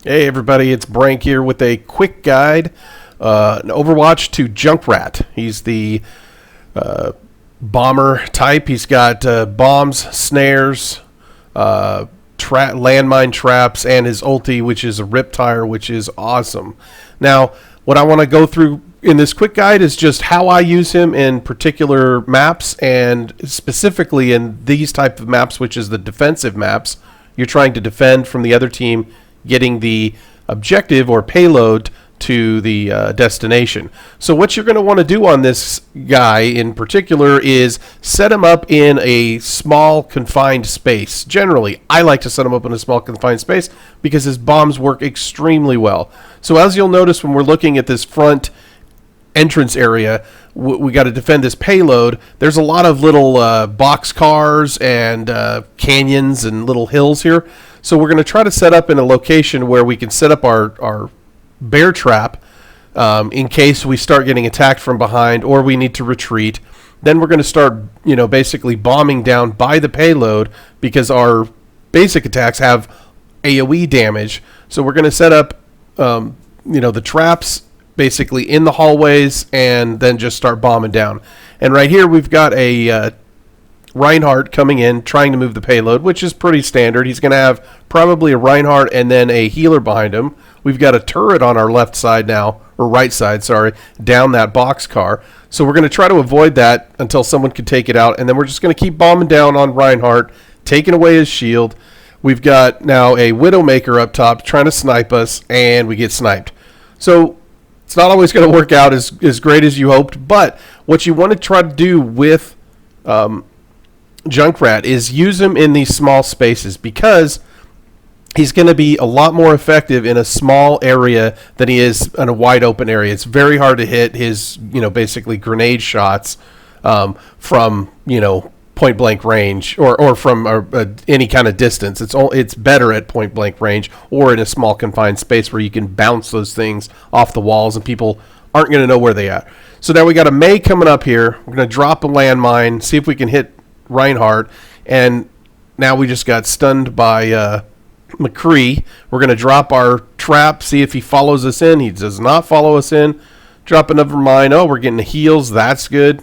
Hey everybody, it's Brank here with a quick guide, an Overwatch to Junkrat. He's the bomber type. He's got bombs, snares, landmine traps, and his ulti, which is a riptire, which is awesome. Now, what I want to go through in this quick guide is just how I use him in particular maps, and specifically in these type of maps, which is the defensive maps. You're trying to defend from the other team getting the objective or payload to the destination. So what you're going to want to do on this guy in particular is set him up in a small confined space. Generally, I like to set him up in a small confined space because his bombs work extremely well. So as you'll notice when we're looking at this front entrance area, we got to defend this payload. There's a lot of little box cars and canyons and little hills here. So we're going to try to set up in a location where we can set up our bear trap in case we start getting attacked from behind or we need to retreat. Then we're going to start, basically bombing down by the payload because our basic attacks have AoE damage. So we're going to set up, the traps basically in the hallways and then just start bombing down. And right here we've got a Reinhardt coming in, trying to move the payload, which is pretty standard. He's going to have probably a Reinhardt and then a healer behind him. We've got a turret on our left side now, or right side, sorry, down that box car. So we're going to try to avoid that until someone can take it out, and then we're just going to keep bombing down on Reinhardt, taking away his shield. We've got now a Widowmaker up top trying to snipe us, and we get sniped. So it's not always going to work out as great as you hoped, but what you want to try to do with Junkrat is use him in these small spaces because he's going to be a lot more effective in a small area than he is in a wide open area. It's very hard to hit his, basically grenade shots from, point blank range or from any kind of distance. It's better at point blank range or in a small confined space where you can bounce those things off the walls and people aren't going to know where they are. So now we got a Mei coming up here. We're going to drop a landmine, see if we can hit Reinhardt, and now we just got stunned by McCree. We're going to drop our trap, see if he follows us in. He does not follow us in. Drop another mine. Oh, we're getting the heals. That's good.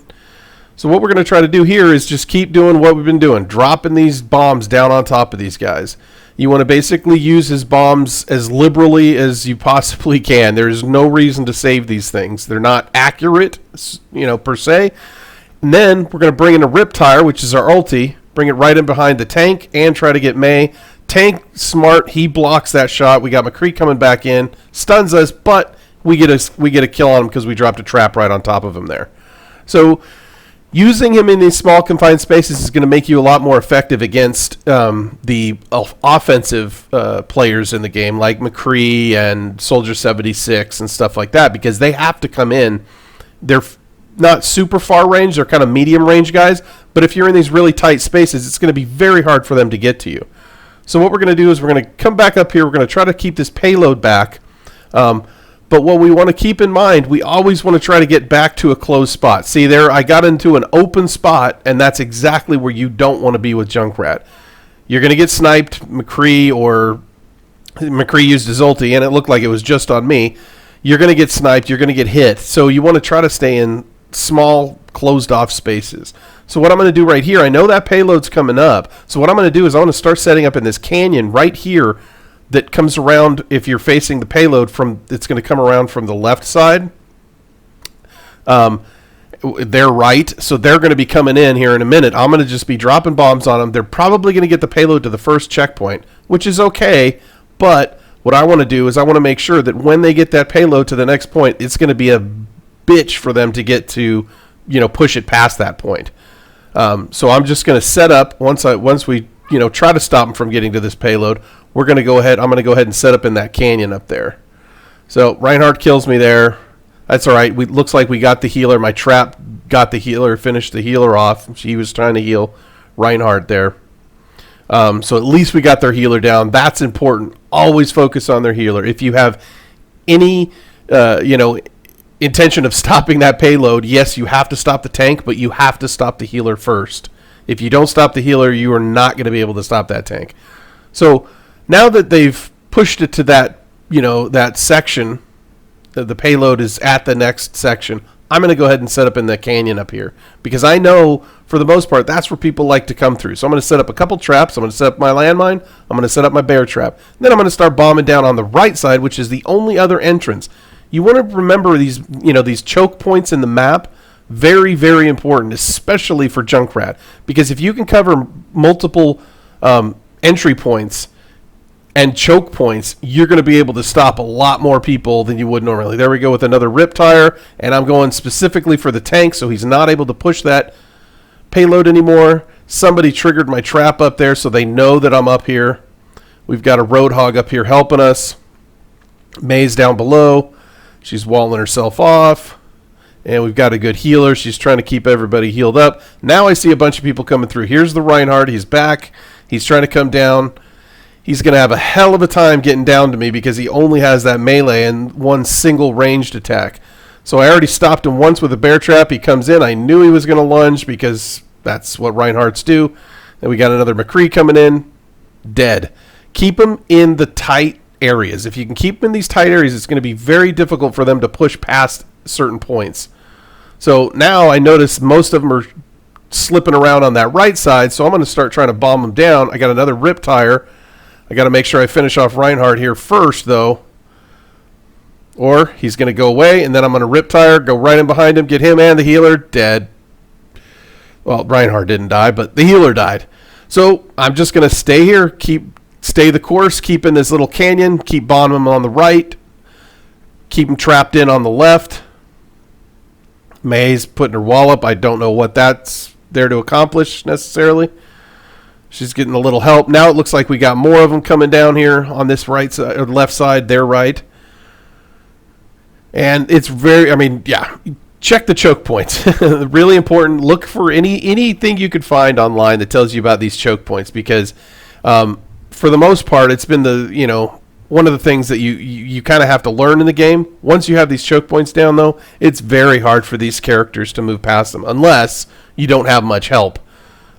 So what we're going to try to do here is just keep doing what we've been doing, dropping these bombs down on top of these guys. You want to basically use his bombs as liberally as you possibly can. There's no reason to save these things. They're not accurate, per se. And then we're going to bring in a Riptire, which is our ulti, bring it right in behind the tank, and try to get Mei. Tank, smart, he blocks that shot. We got McCree coming back in, stuns us, but we get a kill on him because we dropped a trap right on top of him there. So using him in these small confined spaces is going to make you a lot more effective against the offensive players in the game, like McCree and Soldier 76 and stuff like that, because they have to come in. They're not super far range, they're kind of medium range guys, but if you're in these really tight spaces, it's going to be very hard for them to get to you. So what we're going to do is we're going to come back up here, we're going to try to keep this payload back, but what we want to keep in mind, we always want to try to get back to a closed spot. See there, I got into an open spot, and that's exactly where you don't want to be with Junkrat. You're going to get sniped, McCree used his ulti, and it looked like it was just on me. You're going to get sniped, you're going to get hit, so you want to try to stay in small closed off spaces. So what I'm going to do right here, I know that payload's coming up, so what I'm going to do is I want to start setting up in this canyon right here that comes around. If you're facing the payload, it's going to come around from the left side. They're right, so they're going to be coming in here in a minute. I'm going to just be dropping bombs on them. They're probably going to get the payload to the first checkpoint, which is okay, but what I want to do is I want to make sure that when they get that payload to the next point, it's going to be a bitch for them to get to, push it past that point. So I'm just going to set up once we, try to stop them from getting to this payload. I'm going to go ahead and set up in that canyon up there. So Reinhardt kills me there. That's all right. Looks like we got the healer. My trap got the healer, finished the healer off. She was trying to heal Reinhardt there. So at least we got their healer down. That's important. Always focus on their healer. If you have any, intention of stopping that payload, yes, you have to stop the tank, but you have to stop the healer first. If you don't stop the healer, you are not going to be able to stop that tank. So now that they've pushed it to that that section, the payload is at the next section, I'm going to go ahead and set up in the canyon up here because I know for the most part that's where people like to come through. So I'm going to set up a couple traps. I'm going to set up my landmine. I'm going to set up my bear trap. Then I'm going to start bombing down on the right side, which is the only other entrance. You want to remember these choke points in the map. Very, very important, especially for Junkrat, because if you can cover multiple entry points and choke points, you're going to be able to stop a lot more people than you would normally. There we go with another rip tire, and I'm going specifically for the tank, so he's not able to push that payload anymore. Somebody triggered my trap up there, so they know that I'm up here. We've got a Roadhog up here helping us. May's down below. She's walling herself off. And we've got a good healer. She's trying to keep everybody healed up. Now I see a bunch of people coming through. Here's the Reinhardt. He's back. He's trying to come down. He's going to have a hell of a time getting down to me because he only has that melee and one single ranged attack. So I already stopped him once with a bear trap. He comes in. I knew he was going to lunge because that's what Reinhardts do. Then we got another McCree coming in. Dead. Keep him in the tight areas. If you can keep them in these tight areas, it's going to be very difficult for them to push past certain points. So now I notice most of them are slipping around on that right side, so I'm going to start trying to bomb them down. I got another rip tire. I got to make sure I finish off Reinhardt here first, though. Or he's going to go away, and then I'm going to rip tire, go right in behind him, get him and the healer dead. Well, Reinhardt didn't die, but the healer died. So I'm just going to stay here, stay the course, keep in this little canyon, keep bombing him on the right, keep him trapped in on the left. May's putting her wall up. I don't know what that's there to accomplish necessarily. She's getting a little help. Now it looks like we got more of them coming down here on this right side, or left side, their right. And it's check the choke points. Really important. Look for anything you could find online that tells you about these choke points because for the most part, it's been one of the things that you kind of have to learn in the game. Once you have these choke points down, though, it's very hard for these characters to move past them unless you don't have much help.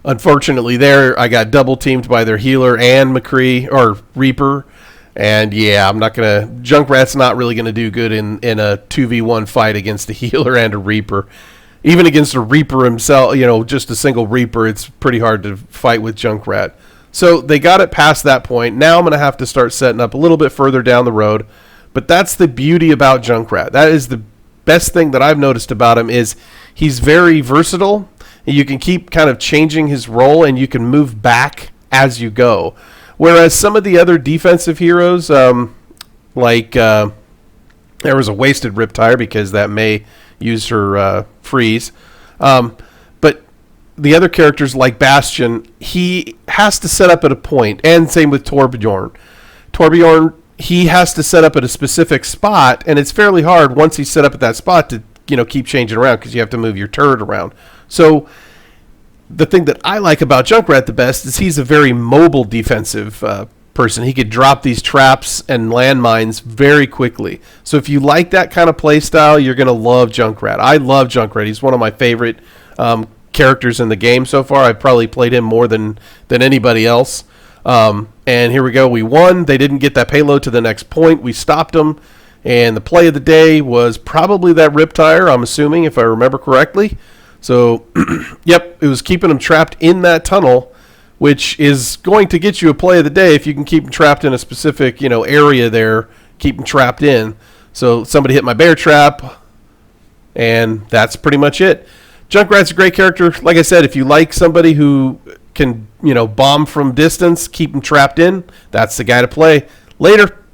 Unfortunately, there I got double teamed by their healer and McCree or Reaper, and I'm not gonna. Junkrat's not really gonna do good in a 2v1 fight against a healer and a Reaper. Even against a Reaper himself, just a single Reaper, it's pretty hard to fight with Junkrat. So they got it past that point. Now I'm going to have to start setting up a little bit further down the road. But that's the beauty about Junkrat. That is the best thing that I've noticed about him is he's very versatile. And you can keep kind of changing his role and you can move back as you go. Whereas some of the other defensive heroes, there was a wasted Riptire because that may use her freeze. But the other characters like Bastion, he has to set up at a point, and same with Torbjorn. Torbjorn, he has to set up at a specific spot, and it's fairly hard once he's set up at that spot to keep changing around because you have to move your turret around. So the thing that I like about Junkrat the best is he's a very mobile defensive person. He could drop these traps and landmines very quickly. So if you like that kind of play style, you're going to love Junkrat. I love Junkrat. He's one of my favorite characters in the game so far. I've probably played him more than anybody else. And here we go. We won. They didn't get that payload to the next point. We stopped them. And the play of the day was probably that Riptire, I'm assuming, if I remember correctly. So, yep, it was keeping them trapped in that tunnel, which is going to get you a play of the day if you can keep them trapped in a specific, area there, keep them trapped in. So somebody hit my bear trap, and that's pretty much it. Junkrat's a great character. Like I said, if you like somebody who can, bomb from distance, keep them trapped in, that's the guy to play. Later.